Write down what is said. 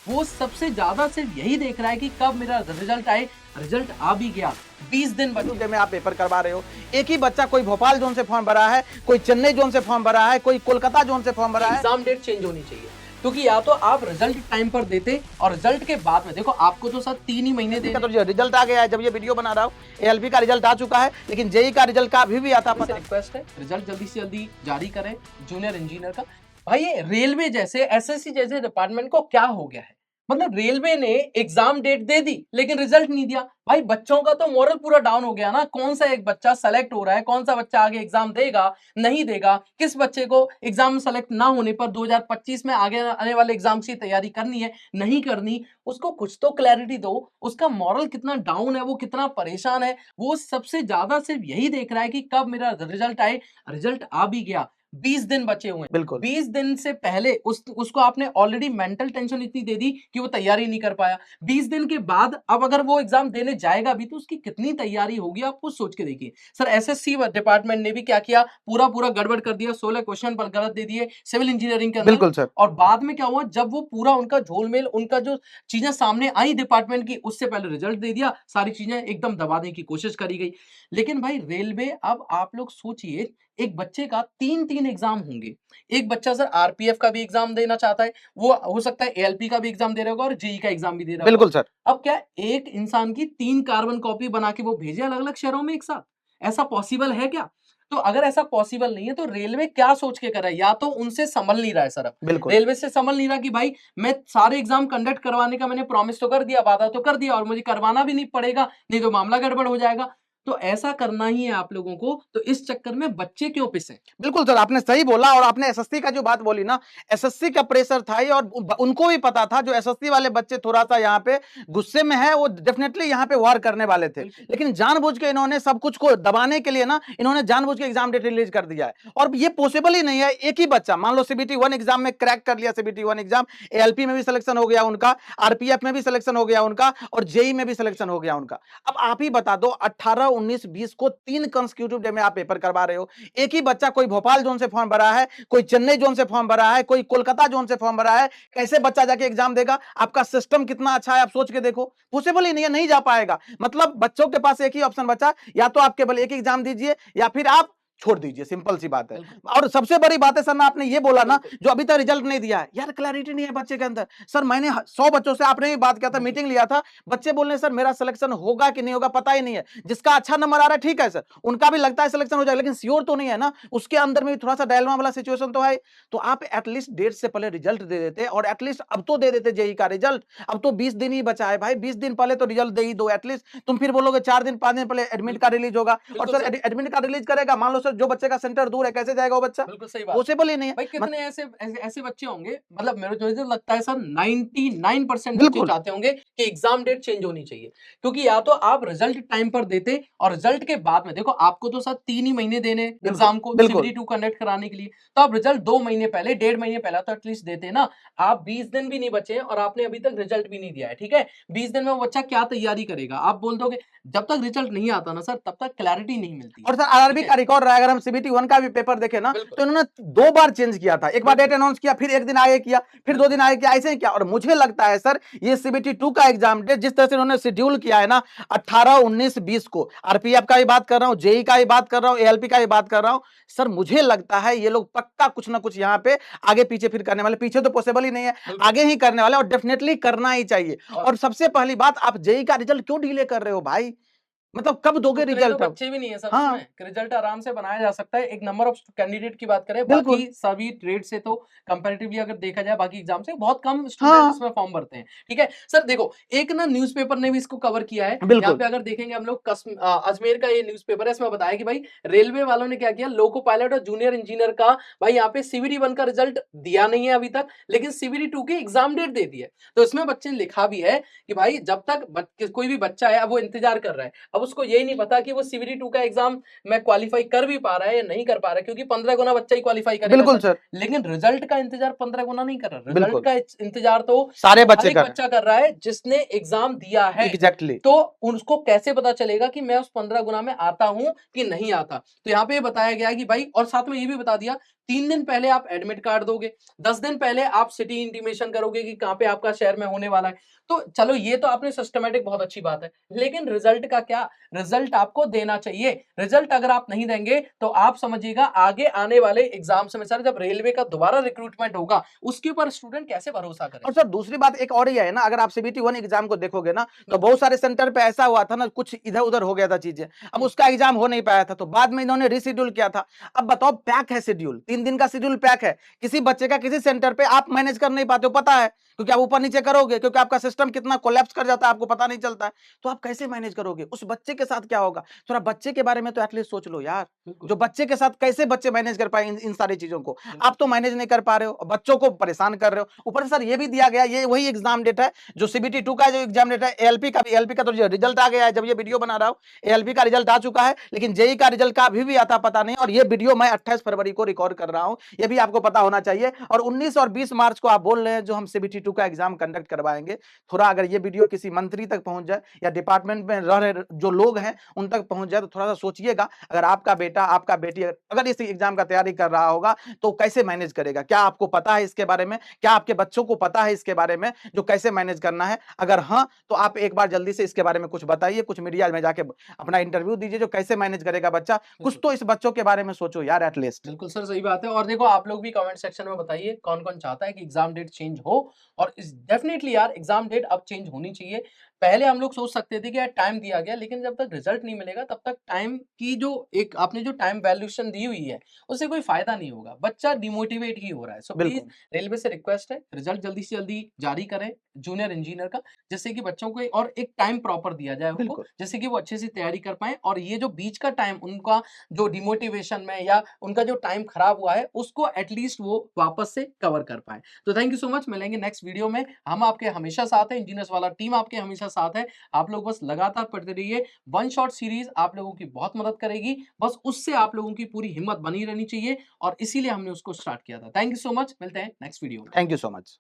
वो सबसे ज्यादा सिर्फ यही देख रहा है कि कब मेरा रिजल्ट आए। रिजल्ट आ भी गया, 20 दिन बचे में आप पेपर करवा रहे हो। एक ही बच्चा कोई भोपाल जोन से फॉर्म भरा है, कोई चेन्नई जोन से फॉर्म भरा है, कोई कोलकाता जोन से फॉर्म भरा है। एग्जाम डेट चेंज होनी चाहिए, क्योंकि या तो आप रिजल्ट टाइम पर देते और रिजल्ट के बाद में देखो आपको तो सर 3 ही महीने तो रिजल्ट आ गया है, जब ये वीडियो बना रहा हूँ एएलपी का रिजल्ट आ चुका है, लेकिन जेई का रिजल्ट का अभी भी आता पता। रिक्वेस्ट है रिजल्ट जल्दी से जल्दी जारी करें जूनियर इंजीनियर का। भाई ये रेलवे जैसे एसएससी जैसे डिपार्टमेंट को क्या हो गया है? मतलब रेलवे ने एग्जाम डेट दे दी लेकिन रिजल्ट नहीं दिया। भाई बच्चों का तो मोरल पूरा डाउन हो गया ना। कौन सा एक बच्चा सेलेक्ट हो रहा है, कौन सा बच्चा आगे एग्जाम देगा नहीं देगा, किस बच्चे को एग्जाम सेलेक्ट ना होने पर 2025 में आगे आने वाले एग्जाम्स की तैयारी करनी है नहीं करनी, उसको कुछ तो क्लैरिटी दो। उसका मॉरल कितना डाउन है, वो कितना परेशान है, वो सबसे ज्यादा सिर्फ यही देख रहा है कि कब मेरा रिजल्ट आए। रिजल्ट आ भी गया, 20 दिन बचे हुए हैं। बिल्कुल 20 दिन से पहले उसको आपने ऑलरेडी मेंटल टेंशन इतनी दे दी कि वो तैयारी नहीं कर पाया। 20 दिन के बाद अब अगर वो एग्जाम देने जाएगा भी तो उसकी कितनी तैयारी होगी, आप खुद सोच के देखिए। सर एसएससी डिपार्टमेंट ने भी क्या किया, पूरा पूरा गड़बड़ कर दिया, 16 क्वेश्चन पर गलत दे दिए सिविल इंजीनियरिंग के अंदर। बिल्कुल सर। और बाद में क्या हुआ, जब वो पूरा उनका झोलमेल, उनका जो चीजें सामने आई डिपार्टमेंट की, उससे पहले रिजल्ट दे दिया, सारी चीजें एकदम दबाने की कोशिश करी गई। लेकिन भाई रेलवे, अब आप लोग सोचिए, एक बच्चे का 3 एग्जाम होंगे। एक बच्चा सर आरपीएफ का भी एग्जाम देना चाहता है, वो हो सकता है एएलपी का भी एग्जाम दे रहा होगा और जेई का एग्जाम भी दे रहा होगा। बिल्कुल सर। अब क्या एक इंसान की 3 कार्बन कॉपी बना के वो भेजे अलग अलग शहरों में एक साथ? ऐसा पॉसिबल है क्या? तो अगर ऐसा पॉसिबल नहीं है तो रेलवे क्या सोच के कर रहा है? या तो उनसे संभल नहीं रहा है सर, अब बिल्कुल रेलवे से संभल नहीं रहा कि भाई मैं सारे एग्जाम कंडक्ट करवाने का मैंने प्रॉमिस तो कर दिया, वादा तो कर दिया और मुझे करवाना भी नहीं पड़ेगा, नहीं तो मामला गड़बड़ हो जाएगा। तो ऐसा करना ही है आप लोगों को, तो इस चक्कर में बच्चे क्यों पिसे? बिल्कुल सर, आपने सही बोला। और आपने एसएससी का जो बात बोली ना, एसएससी का प्रेशर था ये, और उनको भी पता था जो एसएससी वाले बच्चे थोड़ा सा यहाँ पे गुस्से में है, वो डेफिनेटली यहाँ पे वार करने वाले थे। लेकिन जानबूझ के इन्होंने सब कुछ को दबाने के लिए ना, इन्होंने जानबूझ के एग्जाम डेट रिलीज कर दिया है। और ये पॉसिबल ही नहीं है। एक ही बच्चा मान लो सीबीटी 1 एग्जाम में क्रैक कर लिया, सीबीटी 1 एग्जाम, एएलपी में भी सिलेक्शन हो गया उनका, आरपीएफ में भी सिलेक्शन हो गया उनका, और जेई में भी सिलेक्शन हो गया उनका। अब आप ही बता दो, 18, 19, 20 को 3 कंसेक्यूटिव डे में आप पेपर करवा रहे हो। एक ही बच्चा कोई भोपाल जोन से फॉर्म भरा है, कोई चेन्नई जोन से फॉर्म भरा है, कोई कोलकाता जोन से फॉर्म भरा है, कैसे बच्चा जाके एग्जाम देगा? आपका सिस्टम कितना अच्छा है, आप सोच के देखो। पॉसिबल ही नहीं है, नहीं जा पाएगा। मतलब बच्चों के पास एक ही ऑप्शन बचा, या तो आप केवल एक एग्जाम दीजिए या फिर आप छोड़ दीजिए, सिंपल सी बात है। और सबसे बड़ी बात है सर ना, आपने ये बोला ना, जो अभी तक रिजल्ट नहीं दिया है, यार क्लैरिटी नहीं है बच्चे के अंदर। सर मैंने 100 बच्चों से, आपने भी बात किया था, मीटिंग लिया था, बच्चे बोल रहे हैं सर मेरा सिलेक्शन होगा कि नहीं होगा पता ही नहीं है। जिसका अच्छा नंबर आ रहा है ठीक है सर, उनका भी लगता है सिलेक्शन हो जाएगा, लेकिन श्योर तो नहीं है ना। उसके अंदर में भी थोड़ा सा डायलमा वाला सिचुएशन तो है। तो आप एटलीस्ट डेट से पहले रिजल्ट दे देते, और एटलीस्ट अब तो दे देते जेई का रिजल्ट। अब तो 20 दिन ही बचा है भाई, 20 दिन पहले तो रिजल्ट दे ही दो एटलीस्ट। तुम फिर बोलोगे 4 दिन 5 दिन पहले एडमिट कार्ड रिलीज होगा, और सर एडमिट कार्ड रिलीज करेगा, मान लो सर जो बच्चे का सेंटर दूर है, कैसे जाएगा वो बच्चा? बिल्कुल सही बात। पॉसिबल ही नहीं है भाई कितने ऐसे बच्चे होंगे, मतलब मेरे मुझे लगता है सर 99% बच्चे बिल्कुल चाहते होंगे कि एग्जाम डेट चेंज होनी चाहिए। क्योंकि या तो आप रिजल्ट टाइम पर देते और रिजल्ट के बाद में, देखो आपको तो सर 3 ही महीने देने एग्जाम को बिल्कुल सीबीटी 2 कंडक्ट कराने के लिए, तो आप रिजल्ट 2 महीने पहले, 1.5 महीने पहले तो एटलीस्ट देते ना। आप 20 दिन भी नहीं बचे और आपने अभी तक रिजल्ट भी नहीं दिया है, ठीक है? 20 दिन में वो बच्चा क्या तैयारी करेगा? आप बोल दोगे जब तक रिजल्ट नहीं आता ना सर, तब तक क्लैरिटी नहीं मिलती। और सर आरआरबी का रिकॉर्ड रहा है, अगर हम सीबीटी 1 का भी पेपर देखें ना, तो इन्होंने 2 बार चेंज किया था। एक बार डेट अनाउंस किया, फिर एक दिन आगे किया, फिर 2 दिन आगे किया, ऐसे ही किया। और मुझे लगता है सर ये सीबीटी 2 का एग्जाम डेट जिस तरह से उन्होंने शेड्यूल किया है ना, 18, 19, 20 को, आरपीएफ का भी बात कर रहा हूं, जेई का भी बात कर रहा हूं, एएलपी का भी बात कर रहा हूं, सर मुझे लगता है ये लोग पक्का कुछ ना कुछ यहाँ पे आगे पीछे फिर करने वाले। पीछे तो पॉसिबल ही नहीं है, आगे ही करने वाले, और डेफिनेटली करना ही चाहिए। और सबसे पहली बात, आप जेई का रिजल्ट क्यों डिले कर रहे हो भाई? मतलब कब दोगे रिजल्ट? तो बच्चे भी नहीं है सर हाँ उसमें, रिजल्ट आराम से बनाया जा सकता है। एक नंबर ऑफ कैंडिडेट की बात करें, बिल्कुल बाकी सभी ट्रेड से तो कंपैरेटिवली अगर देखा जाए बाकी एग्जाम से, बहुत कम स्टूडेंट हाँ इसमें फॉर्म भरते हैं, ठीक है? सर देखो, एक ना न्यूज़पेपर ने भी इसको कवर किया है। यहाँ बिल्कुल पे अगर देखेंगे हम लोग, अजमेर का ये न्यूज़पेपर है, इसमें बताया कि भाई रेलवे वालों ने क्या किया, लोको पायलट और जूनियर इंजीनियर का भाई यहाँ पे सीबीटी 1 का रिजल्ट दिया नहीं है अभी तक, लेकिन सीबीटी 2 की एग्जाम डेट दे दी है। तो इसमें बच्चे ने लिखा भी है कि भाई जब तक कोई भी बच्चा है, अब वो इंतजार कर रहा है, अब अब उसको यही नहीं पता कि वो CBT 2 का एग्जाम मैं क्वालिफाई कर भी पा रहा है या नहीं कर पा रहा है, क्योंकि 15 गुना बच्चा ही क्वालिफाई करेगा बिल्कुल सर। सर, लेकिन रिजल्ट का इंतजार 15 गुना नहीं कर रहा, रिजल्ट बिल्कुल का इंतजार तो सारे हर बच्चे एक कर रहे बच्चा कर रहा है जिसने एग्जाम दिया है। हैं एग्जैक्टली। तो उसको कैसे पता चलेगा कि मैं उस 15 गुना में आता हूं कि नहीं आता। तो यहाँ पे ये बताया गया कि भाई, और साथ में ये भी बता दिया 3 दिन पहले आप एडमिट कार्ड दोगे, 10 दिन पहले आप सिटी इंटीमेशन करोगे कि कहाँ पे आपका शहर में होने वाला है। तो चलो ये तो आपने सिस्टमेटिक, बहुत अच्छी बात है, लेकिन रिजल्ट का क्या? रिजल्ट आपको देना चाहिए। रिजल्ट अगर आप नहीं देंगे तो आप समझिएगा आगे आने वाले एग्जाम्स में सर, जब रेलवे का दोबारा रिक्रूटमेंट होगा उसके ऊपर स्टूडेंट कैसे भरोसा और करेगा? सर दूसरी बात एक और ये है ना, अगर आप सीबीटी 1 एग्जाम को देखोगे ना, तो बहुत सारे सेंटर पे ऐसा हुआ था ना, कुछ इधर उधर हो गया था चीजें, अब उसका एग्जाम हो नहीं पाया था, तो बाद में इन्होंने रिशेड्यूल किया था। अब बताओ, पैक है शेड्यूल, 3 दिन का शेड्यूल पैक है, किसी बच्चे का किसी सेंटर पे आप मैनेज कर नहीं पाते हो, पता है, क्योंकि आप ऊपर नीचे करोगे, क्योंकि आपका सिस्टम कितना कोलैप्स कर जाता है आपको पता नहीं चलता है, तो आप कैसे मैनेज करोगे? उस बच्चे के साथ क्या होगा? थोड़ा बच्चे के बारे में तो एटलीस्ट सोच लो यार। बिल्कुल जो बच्चे के साथ कैसे बच्चे मैनेज कर पाए इन सारी चीजों को? आप तो मैनेज नहीं कर पा रहे हो, बच्चों को परेशान कर रहे हो। ऊपर से सर ये भी दिया गया, ये वही एग्जाम डेट है जो सीबीटी 2 का जो एग्जाम डेट है, एएलपी का भी, एएलपी का तो रिजल्ट आ गया है, जब ये वीडियो बना रहा हूं एएलपी का रिजल्ट आ चुका है, लेकिन जेई का रिजल्ट का अभी भी आता पता नहीं। और ये वीडियो मैं 28 फरवरी को रिकॉर्ड कर रहा हूं, ये भी आपको पता होना चाहिए। और 19 और 20 मार्च को आप बोल रहे हैं जो हम सीबीटी 2 का एग्जाम कंडक्ट करवाएंगे। थोड़ा अगर ये वीडियो किसी मंत्री तक पहुंच जाए या डिपार्टमेंट में रह रहे जो लोग हैं उन तक पहुंच जाए, तो थोड़ा सा सोचिएगा, अगर आपका बेटा आपका बेटी अगर इस एग्जाम का तैयारी कर रहा होगा तो कैसे मैनेज करेगा? क्या आपको पता है इसके बारे में? क्या आपके बच्चों को पता है इसके बारे में जो कैसे मैनेज करना है? अगर हाँ, तो आप एक बार जल्दी से इसके बारे में कुछ बताइए, कुछ मीडिया में जाके अपना इंटरव्यू दीजिए, जो कैसे मैनेज करेगा बच्चा। कुछ तो इस बच्चों के बारे में सोचो यार एटलीस्ट। बिल्कुल सर, सही बात है। और देखो, आप लोग भी कमेंट सेक्शन में बताइए कौन कौन चाहता है कि एग्जाम डेट चेंज हो। और इस डेफिनेटली यार एग्जाम डेट अब चेंज होनी चाहिए। पहले हम लोग सोच सकते थे कि यार टाइम दिया गया, लेकिन जब तक रिजल्ट नहीं मिलेगा तब तक टाइम की जो एक आपने जो टाइम वैल्यूएशन दी हुई है उससे कोई फायदा नहीं होगा, बच्चा डिमोटिवेट ही हो रहा है। सो प्लीज बिल्कुल, रेलवे से रिक्वेस्ट है, रिजल्ट जल्दी से जल्दी जारी करें जूनियर इंजीनियर का, जिससे कि बच्चों को और एक टाइम प्रॉपर दिया जाए उनको, बिल्कुल। जिससे कि वो अच्छे से तैयारी कर पाए। और ये जो बीच का टाइम उनका जो डिमोटिवेशन में या उनका जो टाइम खराब हुआ है उसको एटलीस्ट वो वापस से कवर कर पाए। तो थैंक यू सो मच, मिलेंगे नेक्स्ट वीडियो में। हम आपके हमेशा साथ हैं, इंजीनियर्स वाला टीम आपके हमेशा साथ है। आप लोग बस लगातार पढ़ते रहिए। वन शॉट सीरीज आप लोगों की बहुत मदद करेगी, बस उससे आप लोगों की पूरी हिम्मत बनी रहनी चाहिए, और इसीलिए हमने उसको स्टार्ट किया था। थैंक यू सो मच, मिलते हैं नेक्स्ट वीडियो में। Thank you so much.